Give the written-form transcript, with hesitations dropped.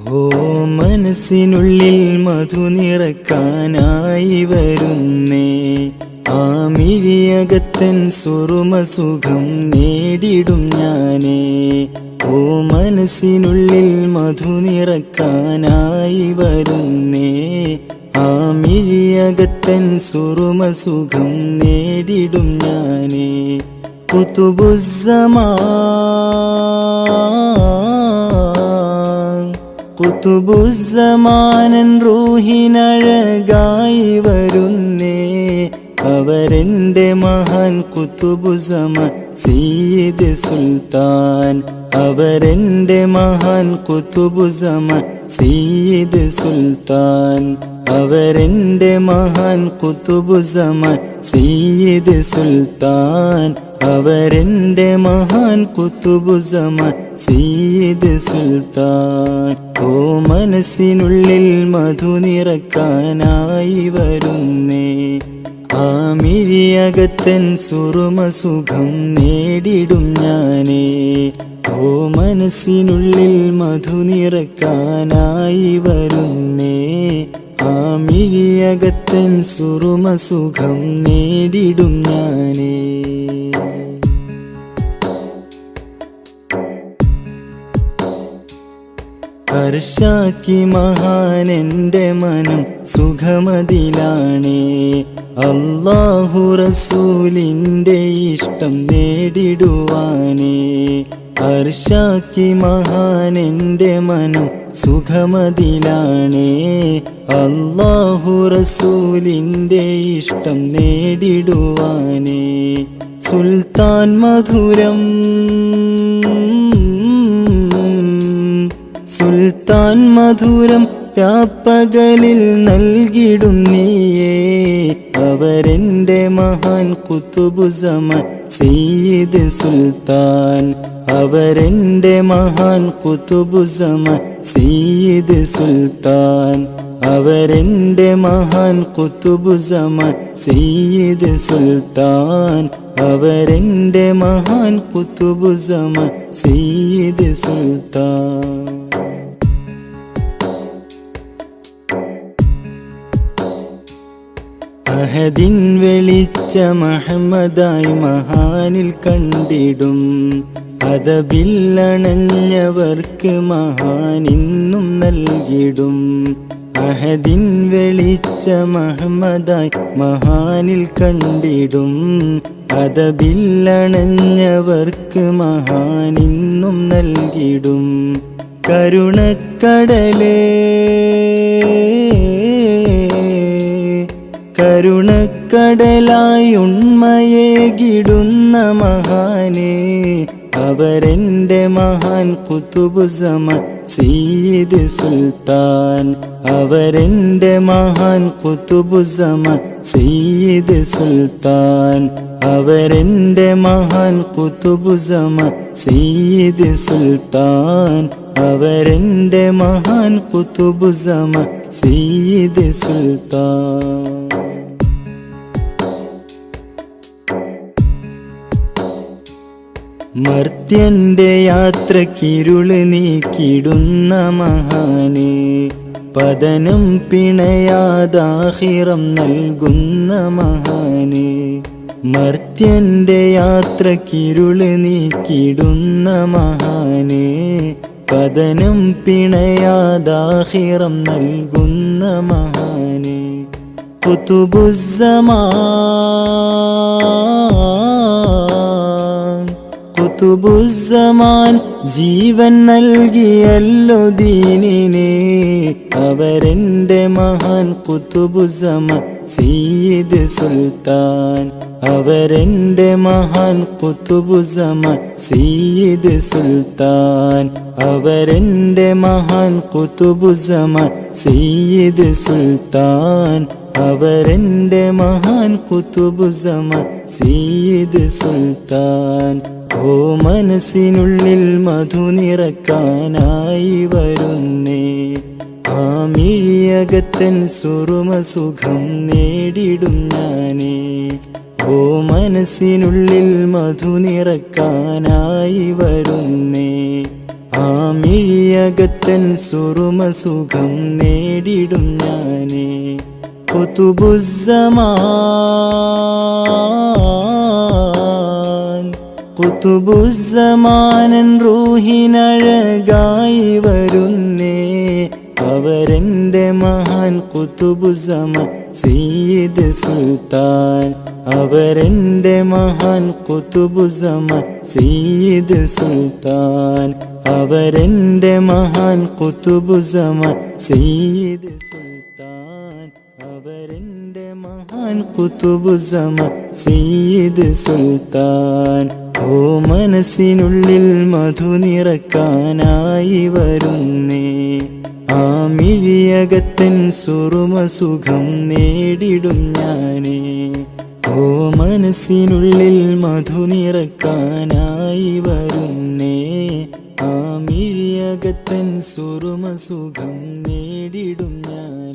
ഓ മനസ്സിനുള്ളിൽ മധു നിറക്കാനായി വരുന്നേ, ആ മിഴിയകത്തൻ സുറുമ സുഖം നേടിടും ഞാനേ. ഓ മനസ്സിനുള്ളിൽ മധു നിറക്കാനായി വരുന്നേ, ആ മിഴിയകത്തൻ സുറുമ സുഖം നേടിടും ഞാനേ. ഖുതുബുസ്സമാനൻ റൂഹിനഴകായി വരുന്നേ, അവരെൻ്റെ മഹാൻ ഖുതുബുസ്സമാൻ സയ്യിദ് സുൽത്താൻ. അവരെൻ്റെ മഹാൻ ഖുതുബുസ്സമാൻ സയ്യിദ് സുൽത്താൻ. അവരെൻ്റെ മഹാൻ ഖുതുബുസ്സമാൻ സയ്യിദ് സുൽത്താൻ. അവരെൻ്റെ മഹാൻ ഖുതുബുസ്സമാൻ സയ്യിദ് സുൽത്താൻ. ഓ മനസ്സിനുള്ളിൽ മധു നിറക്കാനായി വരുന്നേ, ആ മിഴിയകത്തൻ സുറുമ സുഖം നേടിടും ഞാനേ. ഓ മനസ്സിനുള്ളിൽ മധു നിറക്കാനായി വരുന്നേ, ആ മിഴിയകത്തൻ സുറുമ സുഖം നേടിടും ഞാനേ. അർശാക്കി മഹാനെൻ്റെ മനം സുഖമതിലാണേ, അല്ലാഹു റസൂലിൻ്റെ ഇഷ്ടം നേടിടുവാനേ. അർശാക്കി മഹാനെൻ്റെ മനം സുഖമതിലാണേ, അല്ലാഹു റസൂലിൻ്റെ ഇഷ്ടം നേടിടുവാനേ. സുൽത്താൻ മധുരം സുൽത്താൻ മധുരം രാപ്പകലിൽ നൽകിടും നീയേ, അവരെൻ്റെ മഹാൻ ഖുതുബുസ്സമാൻ സയ്യിദ് സുൽത്താൻ. അവരെൻ്റെ മഹാൻ ഖുതുബുസ്സമാൻ സയ്യിദ് സുൽത്താൻ. അവരെൻ്റെ മഹാൻ ഖുതുബുസ്സമാൻ സയ്യിദ് സുൽത്താൻ. അവരെൻ്റെ മഹാൻ ഖുതുബുസ്സമാൻ സയ്യിദ് സുൽത്താൻ. അഹദിൻ വെളിച്ചം അഹ്മദായി മഹാനിൽ കണ്ടിടും, അദബില്ലണഞ്ഞവർക്ക് മഹാൻ ഇന്നും നൽകിടും. അഹദിൻ വെളിച്ചം അഹ്മദായി മഹാനിൽ കണ്ടിടും, അദബില്ലണഞ്ഞവർക്ക് മഹാൻ ഇന്നും നൽകിടും. കരുണക്കടലേ കരുണക്കടലായി ഉണ്മയേകിടുന്ന മഹാനേ, അവരെൻ്റെ മഹാൻ ഖുതുബുസ്സമാൻ സയ്യിദ് സുൽത്താൻ. അവരെൻ്റെ മഹാൻ ഖുതുബുസ്സമാൻ സയ്യിദ് സുൽത്താൻ. അവരെൻ്റെ മഹാൻ ഖുതുബുസ്സമാൻ സയ്യിദ് സുൽത്താൻ. അവരെൻ്റെ മഹാൻ ഖുതുബുസ്സമാൻ സയ്യിദ് സുൽത്താൻ. മർത്യൻ്റെ യാത്രക്കിരുള് നീക്കിടുന്ന മഹാനേ, പതനം പിണയാദാഹിറം നൽകുന്ന മഹാനേ. മർത്യൻ്റെ യാത്രക്കിരുള് നീക്കിടുന്ന മഹാനേ, പതനം പിണയാദാഹിറം നൽകുന്ന മഹാനേ. ഖുതുബുസ്സമാൻ ജീവൻ നൽകിയല്ലോ ദീനിനെ, അവരെൻ്റെ മഹാൻ ഖുതുബുസ്സമാൻ സയ്യിദ് സുൽത്താൻ. അവരെൻ്റെ മഹാൻ ഖുതുബുസ്സമാൻ സയ്യിദ് സുൽത്താൻ. അവരെൻ്റെ മഹാൻ ഖുതുബുസ്സമാൻ സയ്യിദ് സുൽത്താൻ. അവരെൻ്റെ മഹാൻ ഖുതുബുസ്സമാൻ സയ്യിദ് സുൽത്താൻ. ഓ മനസ്സിനുള്ളിൽ മധു നിറക്കാനായി വരുന്നേ, ആ മിഴിയകത്തൻ സുറുമ സുഖം നേടിടും ഞാനേ. ഓ മനസ്സിനുള്ളിൽ മധു നിറക്കാനായി വരുന്നേ, ആ മിഴിയകത്തൻ സുറുമസുഖം നേടിടും ഞാനേ ഖുതുബുസ്സമാനൻ റൂഹിനഴകായി വരുന്നേ അവരെൻ്റെ മഹാൻ ഖുതുബുസ്സമാൻ സയ്യിദ് സുൽത്താൻ അവരെൻ്റെ മഹാൻ ഖുതുബുസ്സമാൻ സയ്യിദ് സുൽത്താൻ അവരെൻ്റെ മഹാൻ ഖുതുബുസ്സമാൻ സയ്യിദ് സുൽത്താൻ അവരെൻ്റെ മഹാൻ ഖുതുബുസ്സമാൻ സയ്യിദ് സുൽത്താൻ ഓ മനസ്സിനുള്ളിൽ മധു നിറക്കാനായി വരുന്നേ ആ മിഴിയകത്തൻ സുറുമസുഖം നേടിടും ഞാനേ ഓ മനസ്സിനുള്ളിൽ മധു നിറക്കാനായി വരുന്നേ ആ മിഴിയകത്തൻ സുറുമസുഖം നേടിടും ഞാൻ